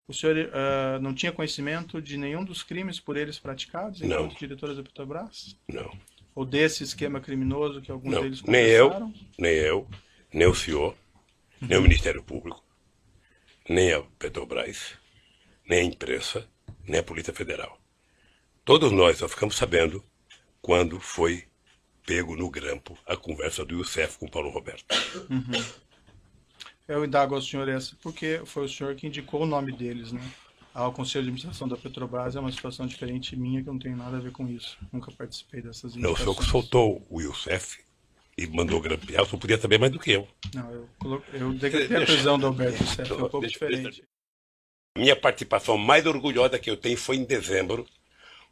O senhor não tinha conhecimento de nenhum dos crimes por eles praticados Não, enquanto diretores da Petrobras? não, Ou desse esquema criminoso que alguns não. deles Nem eu, confessaram? nem eu, nem o senhor, nem o Ministério Público, nem a Petrobras, nem a imprensa, nem a Polícia Federal. Todos nós só ficamos sabendo quando foi pego no grampo a conversa do Youssef com o Paulo Roberto. Eu indago ao senhor essa porque foi o senhor que indicou o nome deles, né? Ao Conselho de Administração da Petrobras é uma situação diferente minha, que eu não tenho nada a ver com isso. Nunca participei dessas Não, o senhor que indicações. soltou o Youssef e mandou grampear, o senhor podia saber mais do que eu. Não, eu decretei a prisão do Alberto Youssef, é um pouco Deixa- diferente. A minha participação mais orgulhosa que eu tenho foi em dezembro,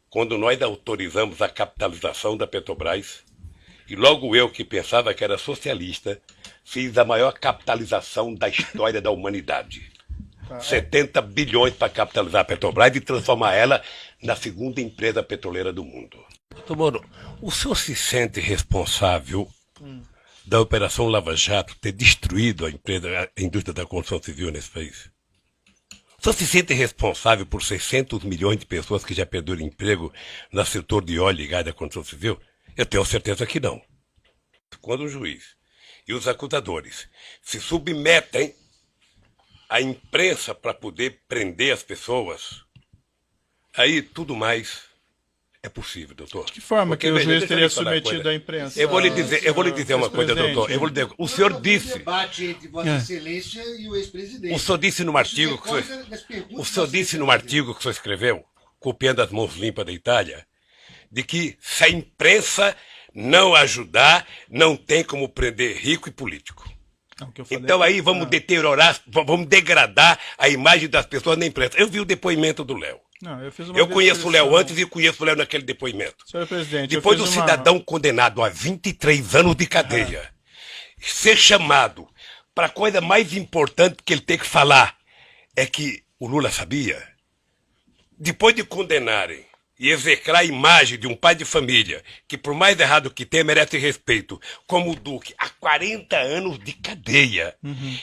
quando nós autorizamos a capitalização da Petrobras, e logo eu, que pensava que era socialista, fiz a maior capitalização da história da humanidade. Tá? 70 bilhões para capitalizar a Petrobras e transformar ela na segunda empresa petroleira do mundo. Doutor Moro, o senhor se sente responsável da Operação Lava Jato ter destruído a indústria da construção civil nesse país? O senhor se sente responsável por 600 milhões de pessoas que já perderam emprego no setor de óleo e gás da construção civil? Eu tenho certeza que não. Quando o juiz e os acusadores se submetem à imprensa para poder prender as pessoas, aí tudo mais é possível, doutor. De que forma Porque, que o veja, juiz deixa eu teria lhe falar uma submetido coisa. à imprensa? Eu vou lhe dizer uma coisa, doutor. Eu vou lhe dizer, o senhor disse, debate entre Vossa Excelência e o ex-presidente. o senhor disse num artigo que o senhor disse num artigo que o senhor escreveu, copiando as mãos limpas da Itália, de que se a imprensa não ajudar, não tem como prender rico e político. Não, o que eu falei Então é- aí vamos deteriorar, vamos degradar a imagem das pessoas na imprensa. Eu vi o depoimento do Léo. Não, eu fiz uma Eu conheço o Léo descrição. antes e conheço o Léo naquele depoimento. Senhor presidente, Depois eu do fiz uma... cidadão condenado a 23 anos de cadeia ser chamado para a coisa mais importante que ele tem que falar é que o Lula sabia. Depois de condenarem e execrar a imagem de um pai de família que, por mais errado que tenha, merece respeito, como o Duque, há 40 anos de cadeia,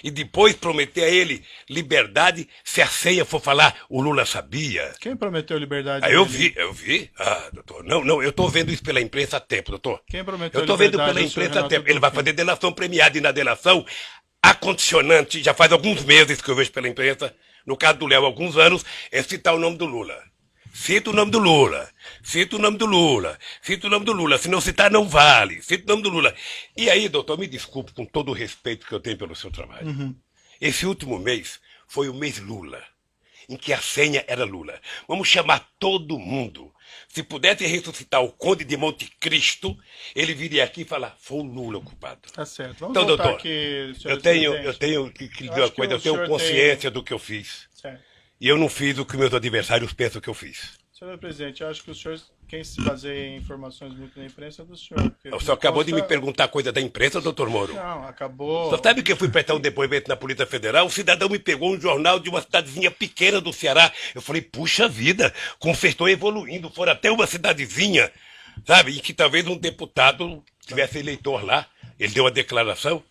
e depois prometer a ele liberdade, se a ceia for falar, o Lula sabia. Quem prometeu liberdade? Ah, eu dele? vi. Ah, doutor, não, eu estou vendo isso pela imprensa há tempo, doutor. Quem prometeu Eu estou vendo liberdade pela ao senhor imprensa há Renato tempo. Ele vai Bonfim? fazer delação premiada e na delação, a condicionante, já faz alguns meses que eu vejo pela imprensa, no caso do Léo, alguns anos, é citar o nome do Lula. Cita o nome do Lula, cita o nome do Lula, cita o nome do Lula. Se não citar, não vale. Cita o nome do Lula. E aí, doutor, me desculpe com todo o respeito que eu tenho pelo seu trabalho. Esse último mês foi o mês Lula, em que a senha era Lula. Vamos chamar todo mundo. Se pudesse ressuscitar o Conde de Monte Cristo, ele viria aqui e falar, foi o Lula o culpado. Tá certo. Vamos Então, voltar doutor, aqui, senhor eu tenho presidente. que dizer acho uma que coisa, o eu tenho senhor consciência do que eu fiz. Certo. E eu não fiz o que meus adversários pensam que eu fiz. Senhor presidente, eu acho que o senhor, quem se baseia em informações muito na imprensa é do senhor. porque O senhor acabou de me consta- perguntar coisa da imprensa, doutor Moro. Não, acabou. Só sabe que eu fui prestar um depoimento na Polícia Federal? O cidadão me pegou um jornal de uma cidadezinha pequena do Ceará. Eu falei, puxa vida, como vocês estão evoluindo. Foram até uma cidadezinha, sabe? E que talvez um deputado tivesse eleitor lá. Ele deu uma declaração.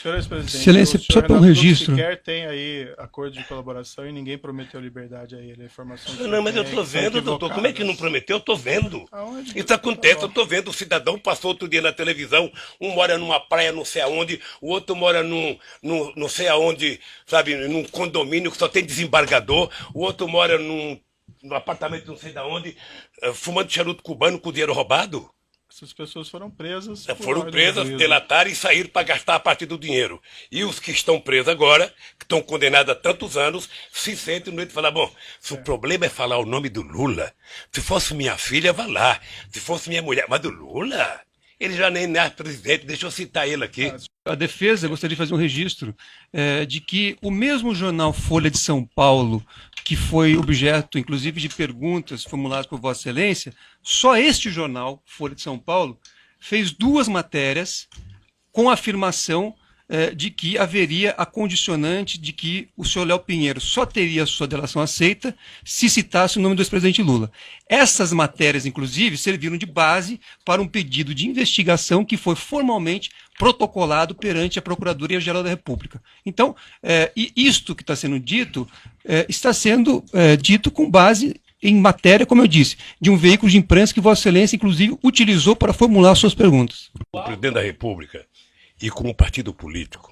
Senhor ex-presidente, Excelência, o senhor só para um Renato Duque registro. sequer tem aí acordo de colaboração e ninguém prometeu liberdade a ele. A informação que o Não, senhor mas eu tem tô é que são vendo, doutor. Como é que não equivocadas. prometeu? Eu tô vendo. Aonde? Isso acontece, Tá bom. eu tô vendo. O cidadão passou outro dia na televisão. Um mora numa praia não sei aonde, o outro mora num não sei aonde, sabe, num condomínio que só tem desembargador. O outro mora num apartamento não sei de onde, fumando charuto cubano com dinheiro roubado. Essas pessoas foram presas. por Foram ordem do presas, juízo. delataram e saíram para gastar a parte do dinheiro. E os que estão presos agora, que estão condenados há tantos anos, se sentem no meio de falar, bom, se o problema é falar o nome do Lula, se fosse minha filha, vá lá. Se fosse minha mulher, mas do Lula? Ele já nem é presidente, deixa eu citar ele aqui. A defesa gostaria de fazer um registro de que o mesmo jornal Folha de São Paulo, que foi objeto, inclusive, de perguntas formuladas por Vossa Excelência, só este jornal, Folha de São Paulo, fez 2 matérias com a afirmação de que haveria a condicionante de que o senhor Léo Pinheiro só teria a sua delação aceita se citasse o nome do ex-presidente Lula. Essas matérias, inclusive, serviram de base para um pedido de investigação que foi formalmente protocolado perante a Procuradoria-Geral da República. Então, e isto que está sendo dito, está sendo dito com base em matéria, como eu disse, de um veículo de imprensa que Vossa Excelência, inclusive, utilizou para formular suas perguntas. O presidente da República e com um partido político,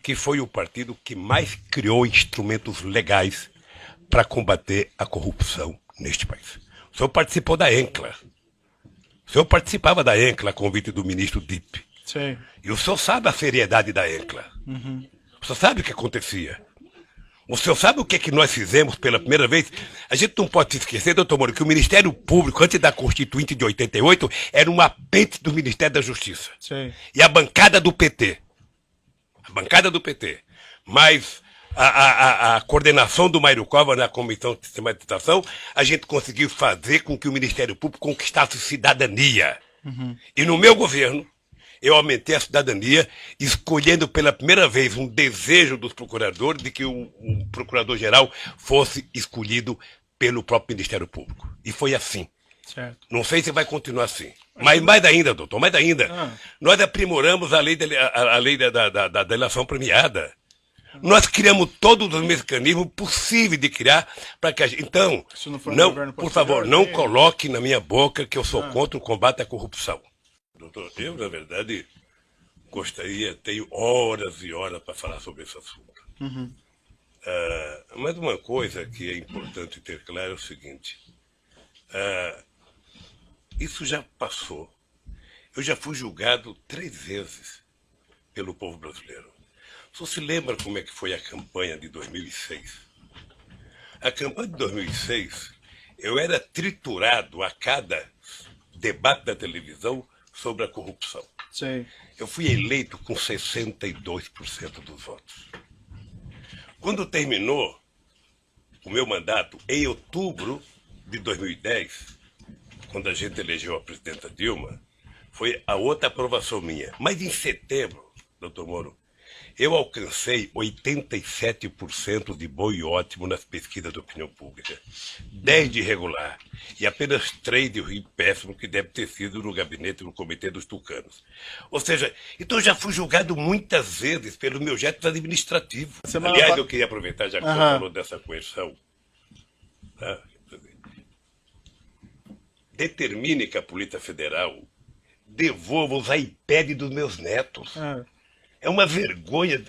que foi o partido que mais criou instrumentos legais para combater a corrupção neste país. O senhor participou da ENCLA. O senhor participava da ENCLA a convite do ministro Dipp. Sim. E o senhor sabe a seriedade da ENCLA. O senhor sabe o que acontecia. O senhor sabe o que é que nós fizemos pela primeira vez? A gente não pode se esquecer, doutor Moro, que o Ministério Público, antes da Constituinte de 88, era um apêndice do Ministério da Justiça. Sim. E a bancada do PT. A bancada do PT. Mas a coordenação do Mário Cova na Comissão de Sistematização, a gente conseguiu fazer com que o Ministério Público conquistasse cidadania. E no meu governo, eu aumentei a cidadania, escolhendo pela primeira vez um desejo dos procuradores de que o procurador-geral fosse escolhido pelo próprio Ministério Público. E foi assim. Certo. Não sei se vai continuar assim. Mas mais ainda, doutor, mais ainda. Nós aprimoramos a lei da delação premiada. Nós criamos todos os mecanismos possíveis de criar para que a gente... Então, não, por favor, não coloque na minha boca que eu sou contra o combate à corrupção. Doutor, eu, na verdade, tenho horas e horas para falar sobre esse assunto. Mas uma coisa que é importante ter claro é o seguinte. Isso já passou. Eu já fui julgado 3 vezes pelo povo brasileiro. O senhor se lembra como é que foi a campanha de 2006? A campanha de 2006, eu era triturado a cada debate da televisão sobre a corrupção. Sim. Eu fui eleito com 62% dos votos. Quando terminou o meu mandato, em outubro de 2010, quando a gente elegeu a presidenta Dilma, foi a outra aprovação minha. Mas em setembro, doutor Moro, eu alcancei 87% de bom e ótimo nas pesquisas de opinião pública, 10 de regular e apenas 3 de ruim péssimo, que deve ter sido no gabinete do Comitê dos Tucanos. Ou seja, então eu já fui julgado muitas vezes pelos meus gestos administrativos. Aliás, eu queria aproveitar, já que você falou dessa coerção, tá? Determine que a Polícia Federal devolva os iPads dos meus netos. É uma vergonha.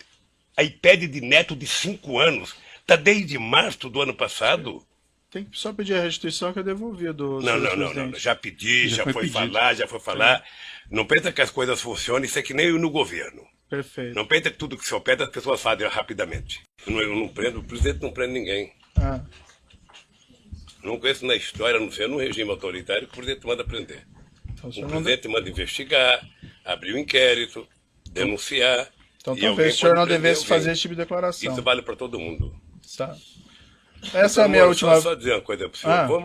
iPad de neto de 5 anos. Está desde março do ano passado. Tem que só pedir a restituição que é devolvido. Não. Já pedi, já foi falar. Não pensa que as coisas funcionam, isso é que nem eu no governo. Perfeito. Não pensa que tudo que se pede as pessoas fazem rapidamente. Eu não prendo, o presidente não prende ninguém. Não conheço na história, não sei, num regime autoritário, que o presidente manda prender. Então, o presidente manda investigar, abrir um inquérito, denunciar. Então talvez o senhor não devesse fazer esse tipo de declaração. Isso vale para todo mundo. Tá. Essa é a minha última... Só dizer uma coisa para o senhor. Vamos